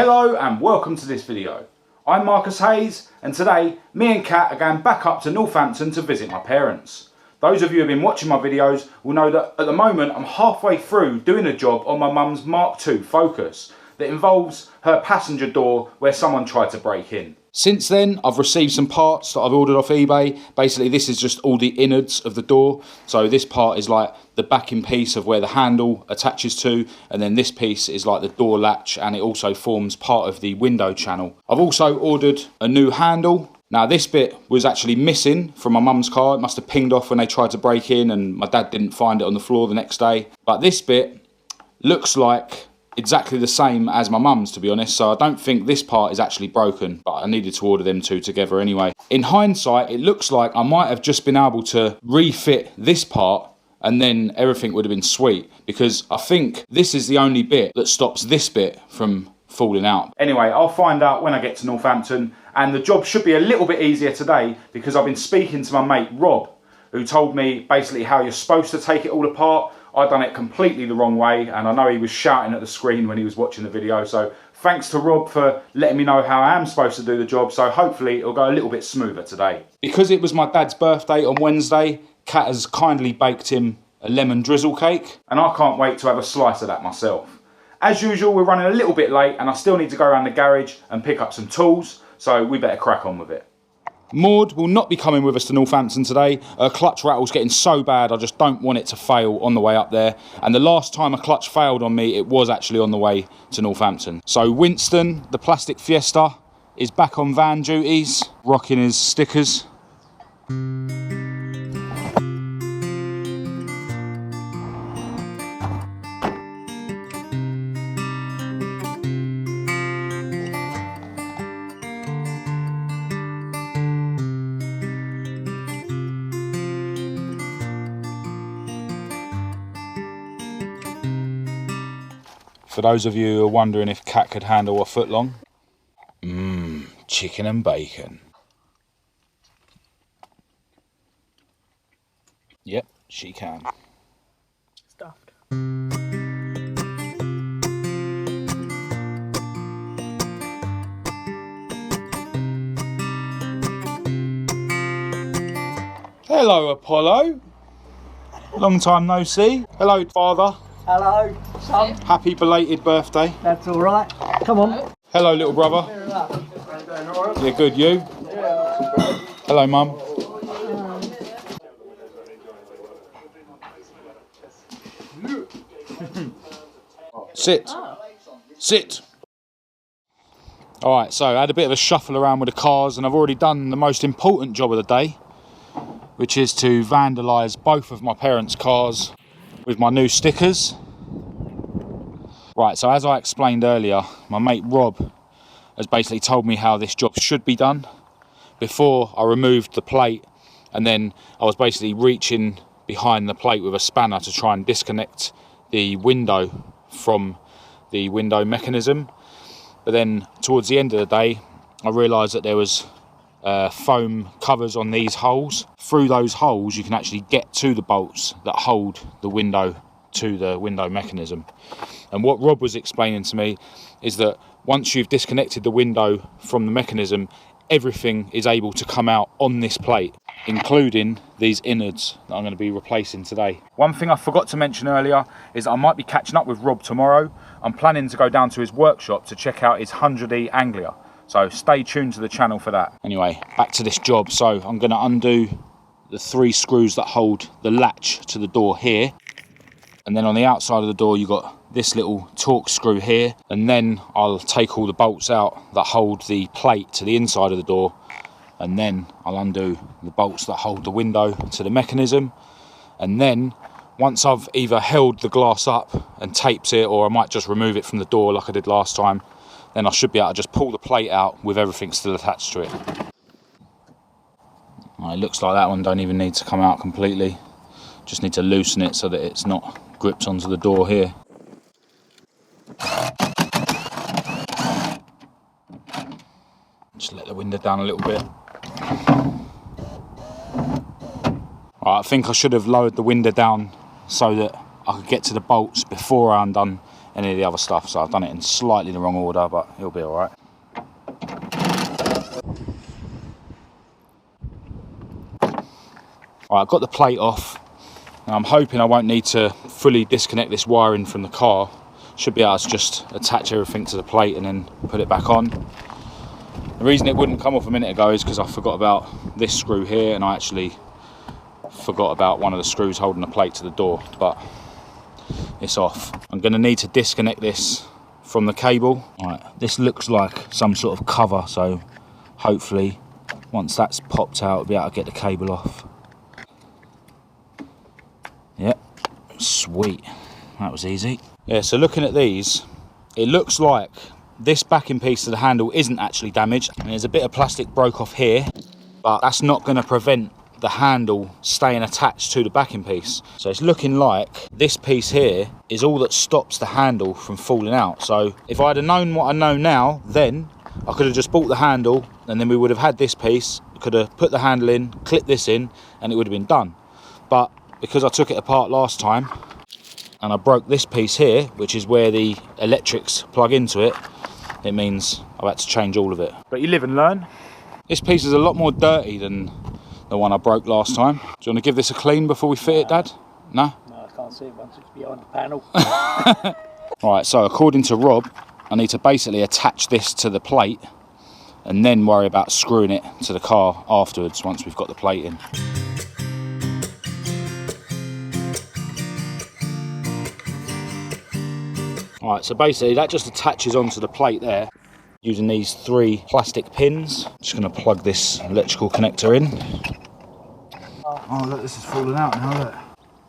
Hello and welcome to this video. I'm Marcus Hayes and today me and Kat are going back up to Northampton to visit my parents. Those of you who have been watching my videos will know that at the moment I'm halfway through doing a job on my mum's Mark II Focus that involves her passenger door where someone tried to break in. Since then I've received some parts that I've ordered off eBay. Basically this is just all the innards of the door. So this part is like the backing piece of where the handle attaches to, and then this piece is like the door latch, and it also forms part of the window channel. I've also ordered a new handle. Now this bit was actually missing from my mum's car. It must have pinged off when they tried to break in and my dad didn't find it on the floor the next day. But this bit looks like exactly the same as my mum's, to be honest, so I don't think this part is actually broken, but I needed to order them two together anyway. In hindsight, it looks like I might have just been able to refit this part and then everything would have been sweet, because I think this is the only bit that stops this bit from falling out. Anyway, I'll find out when I get to Northampton, and the job should be a little bit easier today because I've been speaking to my mate Rob, who told me basically how you're supposed to take it all apart. I'd done it completely the wrong way, and I know he was shouting at the screen when he was watching the video, so thanks to Rob for letting me know how I am supposed to do the job, so hopefully it'll go a little bit smoother today. Because it was my dad's birthday on Wednesday, Kat has kindly baked him a lemon drizzle cake, and I can't wait to have a slice of that myself. As usual, we're running a little bit late, and I still need to go around the garage and pick up some tools, so we better crack on with it. Maud will not be coming with us to Northampton today. Her clutch rattle's getting so bad I just don't want it to fail on the way up there. And the last time a clutch failed on me, it was actually on the way to Northampton. So Winston, the plastic Fiesta, is back on van duties, rocking his stickers. For those of you who are wondering if Kat could handle a foot long, chicken and bacon. Yep, she can. Stuffed. Hello, Apollo. Long time no see. Hello, father. Hello, son. Happy belated birthday. That's all right. Come on. Hello, little brother. Yeah, good. You? Hello, mum. Sit. Sit. All right, so I had a bit of a shuffle around with the cars, and I've already done the most important job of the day, which is to vandalise both of my parents' cars with my new stickers. Right, so as I explained earlier, my mate Rob has basically told me how this job should be done. Before I removed the plate, and then I was basically reaching behind the plate with a spanner to try and disconnect the window from the window mechanism. But then towards the end of the day, I realised that there was foam covers on these holes. Through those holes you can actually get to the bolts that hold the window to the window mechanism. And what Rob was explaining to me is that once you've disconnected the window from the mechanism, everything is able to come out on this plate, including these innards that I'm going to be replacing today. One thing I forgot to mention earlier is that I might be catching up with Rob tomorrow. I'm planning to go down to his workshop to check out his 100E Anglia. So stay tuned to the channel for that. Anyway, back to this job. So I'm going to undo the 3 screws that hold the latch to the door here. And then on the outside of the door, you've got this little torque screw here. And then I'll take all the bolts out that hold the plate to the inside of the door. And then I'll undo the bolts that hold the window to the mechanism. And then once I've either held the glass up and taped it, or I might just remove it from the door like I did last time, then I should be able to just pull the plate out with everything still attached to it. It looks like that one don't even need to come out completely. Just need to loosen it so that it's not gripped onto the door here. Just let the window down a little bit. Right, I think I should have lowered the window down so that I could get to the bolts before I undone any of the other stuff. So I've done it in slightly the wrong order, but it'll be all right. All right, I've got the plate off. Now I'm hoping I won't need to fully disconnect this wiring from the car. Should be able to just attach everything to the plate and then put it back on. The reason it wouldn't come off a minute ago is because I forgot about this screw here, and I actually forgot about one of the screws holding the plate to the door, but it's off. I'm going to need to disconnect this from the cable. Right, this looks like some sort of cover, so hopefully once that's popped out, I'll be able to get the cable off. Yep, sweet, that was easy. Yeah, so looking at these, it looks like this backing piece of the handle isn't actually damaged. I mean, there's a bit of plastic broke off here, but that's not going to prevent the handle staying attached to the backing piece. So it's looking like this piece here is all that stops the handle from falling out. So if I'd have known what I know now, then I could have just bought the handle, and then we would have had this piece, could have put the handle in, clipped this in, and it would have been done. But because I took it apart last time and I broke this piece here, which is where the electrics plug into it, it means I've had to change all of it. But you live and learn. This piece is a lot more dirty than the one I broke last time. Do you want to give this a clean before we fit it, Dad? No? No, I can't see it once it's behind the panel. Right, so according to Rob, I need to basically attach this to the plate and then worry about screwing it to the car afterwards once we've got the plate in. Alright, so basically that just attaches onto the plate there using these 3 plastic pins. Just going to plug this electrical connector in. Oh look, this is falling out now, look.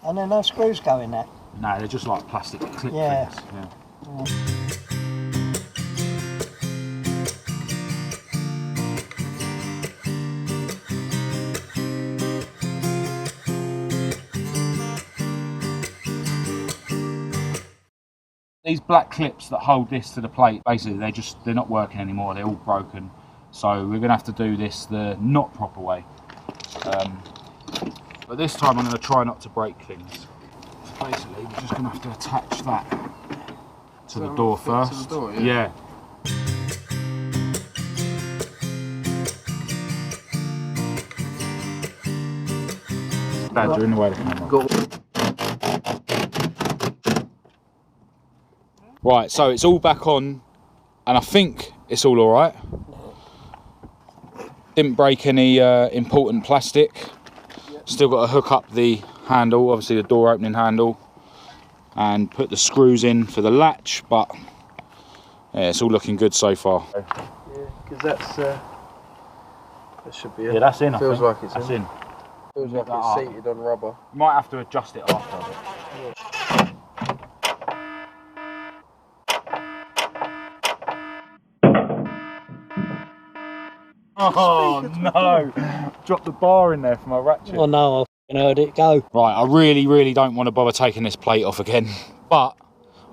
And then no screws go in there. No, they're just like plastic clip Yeah. things. Yeah. These black clips that hold this to the plate, basically they're not working anymore, they're all broken. So we're gonna have to do this the not proper way. But this time I'm gonna try not to break things. So basically we're just gonna have to attach that to the door first. To the door, yeah. Dad, you're in the way of the camera. Right, so it's all back on, and I think it's all alright. Didn't break any important plastic. Still got to hook up the handle, obviously the door opening handle, and put the screws in for the latch, but yeah, it's all looking good so far. Yeah, because that's that should be. Yeah, that's in. Feels like it's in. Feels like That it's seated on rubber. You might have to adjust it after a bit. Oh no! Dropped the bar in there for my ratchet. Oh no, I heard it go. Right, I really don't want to bother taking this plate off again, but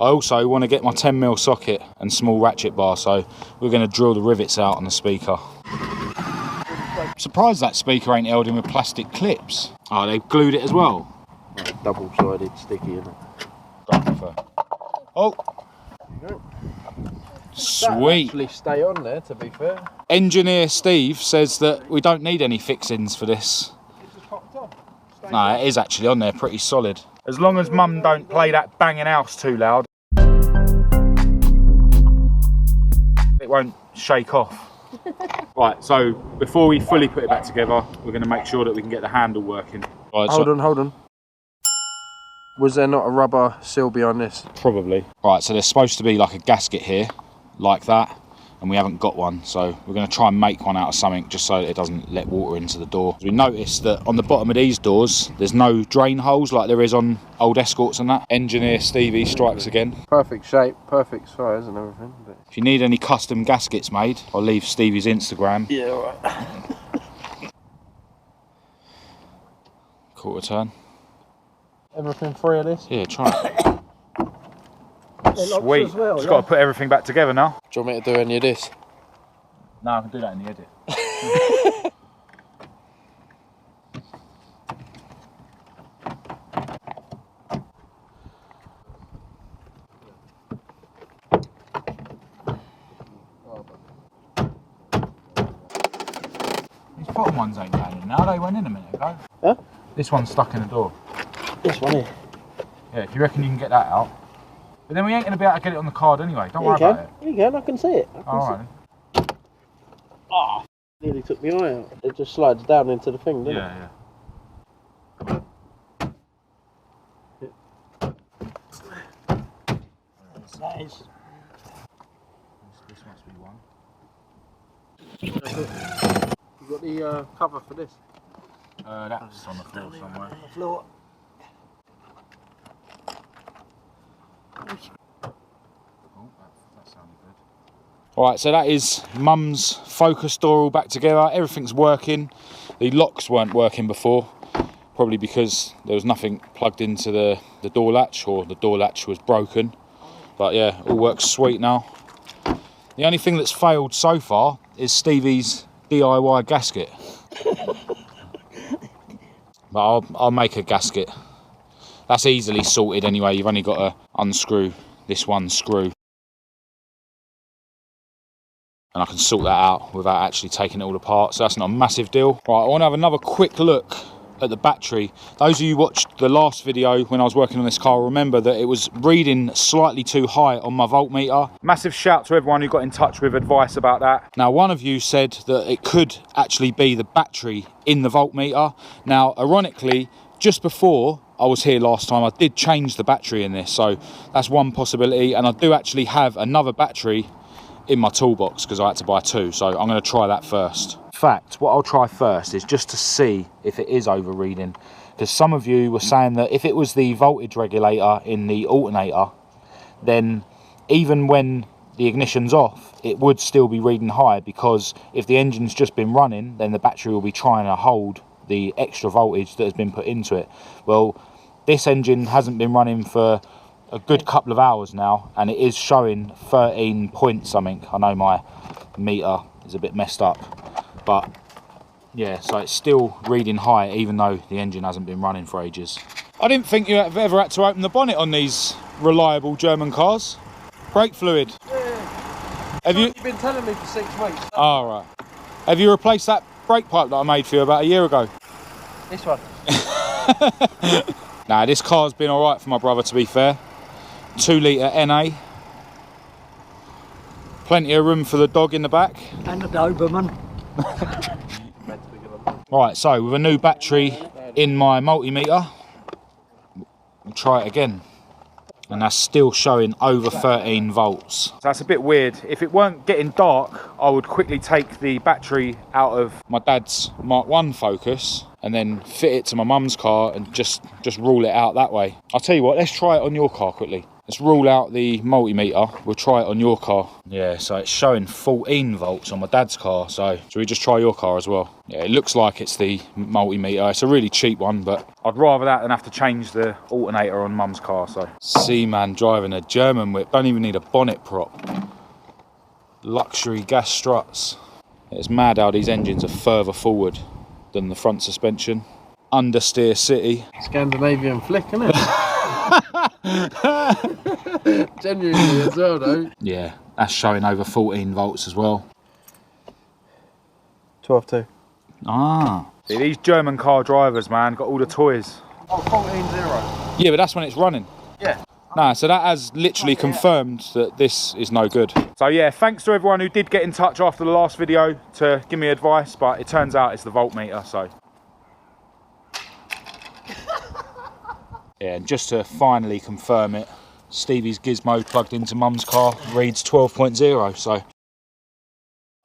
I also want to get my 10mm socket and small ratchet bar, so we're going to drill the rivets out on the speaker. I'm surprised that speaker ain't held in with plastic clips. Oh, they've glued it as well. Double-sided sticky, isn't it? Oh! Sweet. Actually stay on there, to be fair. Engineer Steve says that we don't need any fixings for this. No, it is actually on there pretty solid. As long as Mum don't play that banging house too loud, it won't shake off. Right, so before we fully put it back together, we're going to make sure that we can get the handle working. Right, Hold on. Was there not a rubber seal behind this? Probably. Right, so there's supposed to be like a gasket here, like that, and we haven't got one, so we're going to try and make one out of something just so that it doesn't let water into the door. We noticed that on the bottom of these doors there's no drain holes like there is on old Escorts and that. Engineer Stevie strikes again. Perfect shape, perfect size and everything. But... If you need any custom gaskets made, I'll leave Stevie's Instagram. Yeah, alright. Quarter turn. Everything free of this? Yeah, try it. Sweet. Well, Just got to put everything back together now. Do you want me to do any of this? No, I can do that in the edit. These bottom ones ain't going in now, they went in a minute ago. Huh? This one's stuck in the door. This one here. Yeah, if you reckon you can get that out. But then we ain't going to be able to get it on the card anyway, don't worry about it. You can, I can see it. Alright. Oh, nearly took my eye out. It just slides down into the thing, doesn't it? Yeah. That is. This must be one. You got the cover for this? That's on the floor somewhere. On the floor. Oh, that sounded good. Alright, so that is Mum's focus door all back together. Everything's working. The locks weren't working before, probably because there was nothing plugged into the door latch, or the door latch was broken. But yeah, all works sweet now. The only thing that's failed so far is Stevie's DIY gasket. But I'll make a gasket. That's easily sorted anyway. You've only got to unscrew this one screw. And I can sort that out without actually taking it all apart. So that's not a massive deal. Right, I want to have another quick look at the battery. Those of you who watched the last video when I was working on this car remember that it was reading slightly too high on my voltmeter. Massive shout to everyone who got in touch with advice about that. Now, one of you said that it could actually be the battery in the voltmeter. Now, ironically, just before I was here last time, I did change the battery in this, so that's one possibility. And I do actually have another battery in my toolbox because I had to buy two, so I'm going to try that first. In fact, what I'll try first is just to see if it is overreading, because some of you were saying that if it was the voltage regulator in the alternator, then even when the ignition's off, it would still be reading high, because if the engine's just been running, then the battery will be trying to hold the extra voltage that has been put into it. Well, this engine hasn't been running for a good couple of hours now, and it is showing 13 point something. I know my meter is a bit messed up, but yeah, so it's still reading high even though the engine hasn't been running for ages. I didn't think you have ever had to open the bonnet on these reliable German cars. Brake fluid. Yeah. Have you been telling me for 6 weeks? Oh, right. Have you replaced that brake pipe that I made for you about a year ago? This one. Nah, this car's been alright for my brother, to be fair. 2 litre NA. Plenty of room for the dog in the back. And the Doberman. Right, so with a new battery in my multimeter, we'll try it again. And that's still showing over 13 volts. So that's a bit weird. If it weren't getting dark, I would quickly take the battery out of my dad's Mark 1 Focus and then fit it to my mum's car and just rule it out that way. I'll tell you what, let's try it on your car quickly. Let's rule out the multimeter. We'll try it on your car. Yeah, so it's showing 14 volts on my dad's car. So should we just try your car as well? Yeah, it looks like it's the multimeter. It's a really cheap one, but I'd rather that than have to change the alternator on mum's car. So Seaman driving a German whip. Don't even need a bonnet prop. Luxury gas struts. It's mad how these engines are further forward than the front suspension. Understeer city. Scandinavian flick, isn't it? Genuinely as well, though. Yeah, that's showing over 14 volts as well. 12.2. Ah. See, these German car drivers, man, got all the toys. Oh, 14.0. Yeah, but that's when it's running. Yeah. Nah, so that has literally confirmed that this is no good. So yeah, thanks to everyone who did get in touch after the last video to give me advice, but it turns out it's the voltmeter, so. Yeah, and just to finally confirm it, Stevie's gizmo plugged into mum's car reads 12.0, so.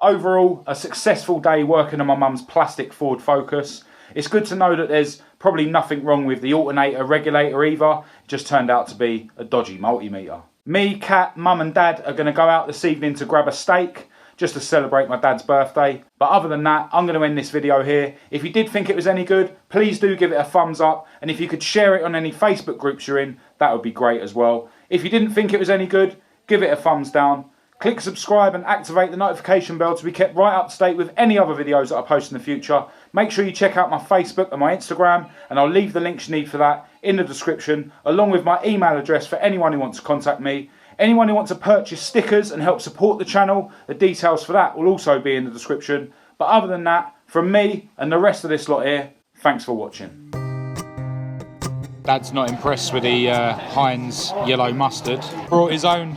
Overall, a successful day working on my mum's plastic Ford Focus. It's good to know that there's probably nothing wrong with the alternator regulator either. It just turned out to be a dodgy multimeter. Me, Kat, mum and dad are going to go out this evening to grab a steak just to celebrate my dad's birthday. But other than that, I'm going to end this video here. If you did think it was any good, please do give it a thumbs up. And if you could share it on any Facebook groups you're in, that would be great as well. If you didn't think it was any good, give it a thumbs down. Click subscribe and activate the notification bell to be kept right up to date with any other videos that I post in the future. Make sure you check out my Facebook and my Instagram, and I'll leave the links you need for that in the description, along with my email address for anyone who wants to contact me. Anyone who wants to purchase stickers and help support the channel, the details for that will also be in the description. But other than that, from me and the rest of this lot here, thanks for watching. Dad's not impressed with the Heinz yellow mustard. Brought his own.